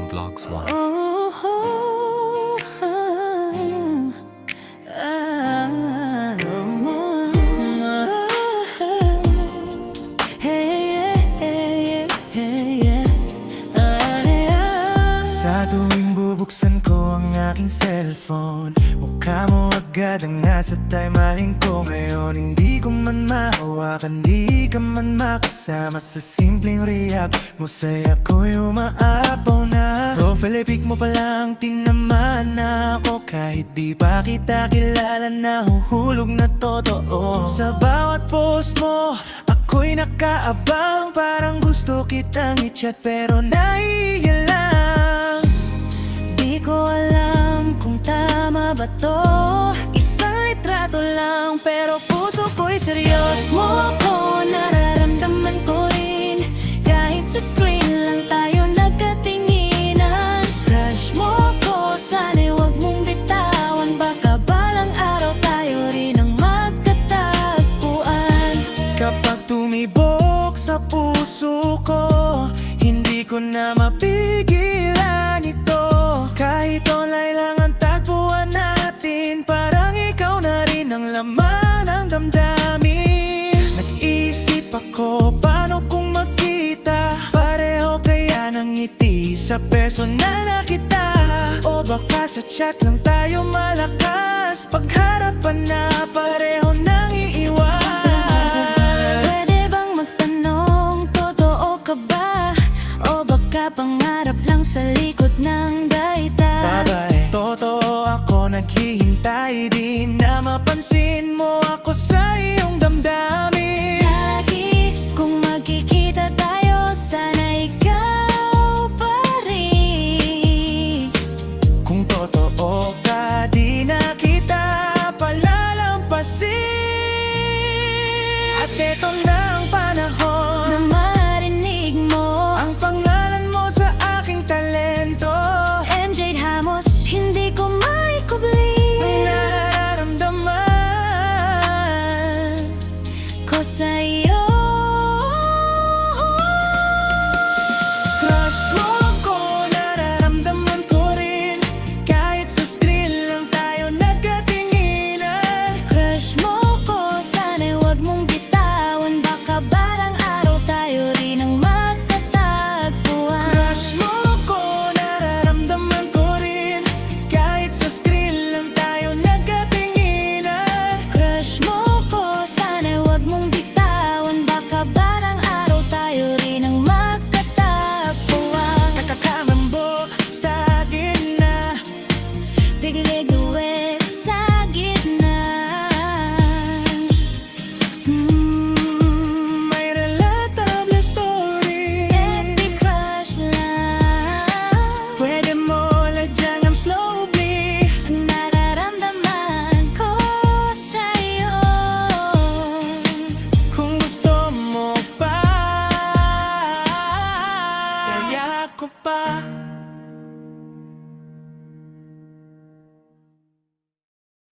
Film Vlogs 1. Sa tuwing bubuksan ko ang aking cellphone, mukha mo agad ang nasa timeline ko. Ngayon hindi ko man mahawakan, di ka man makasama. Sa simpleng react mo saya ko'y umaapaw na. Profile pic mo palang tinamaan na ako. Kahit di pa kita kilala, nahuhulog na totoo. Sa bawat post mo ako'y nakaabang, parang gusto kitang i-chat pero nahihiya lang. Di ko alam kung tama ba to, isang litrato lang pero puso ko'y seryoso. Mo ako, nararamdaman ko rin, kahit sa screen lang tayo nagkatinginan. Crush mo ko, sana'y wag mong bitawan, baka balang araw tayo rin ang magkatagpuan. Kapag tumibok sa puso ko, hindi ko na mapigilan ito. Kahit online lang ang tagpuan natin, parang ikaw na rin ang laman ng damdamin. Nag-isip ako, paano kung magkita? Pareho kaya ng ngiti sa personal na kita? O baka sa chat lang tayo malakas, pagharapan na pareho nang iiwan. Pwede bang magtanong, totoo ka ba? O baka pangarap lang sa likod ng gaita? Babay, totoo ako, naghihintay. Di na mapansin mo ako sa iyong damdamin. Lagi kung magkikita tayo, sana ikaw pa rin. Kung totoo ka, di na kita palalampasin. At eto na ang panahon Na marinig mo ang pangalan mo sa aking talento. MJ Ramos, hindi ko maikubli Ang nararamdaman ko sa'yo. Crush mo ko, nararamdaman ko rin, kahit sa screen lang tayo nagkatinginan. Crush mo ko, sana'y wag mong bitawan, baka balang araw tayo rin ang magkatagpuan. Crush mo ko, nararamdaman ko rin, kahit sa screen lang tayo nagkatinginan. Crush mo ko, sana'y wag mong bitawan, baka balang araw tayo rin ang magkatagpuan. Nakakamambok sa gitna, Digilig-duweg sa gitna. may relatable story. Epic crush lang, Pwede mo ladyang ang slowly. ang nararamdaman ko sa'yo. Kung gusto mo pa, kaya ko pa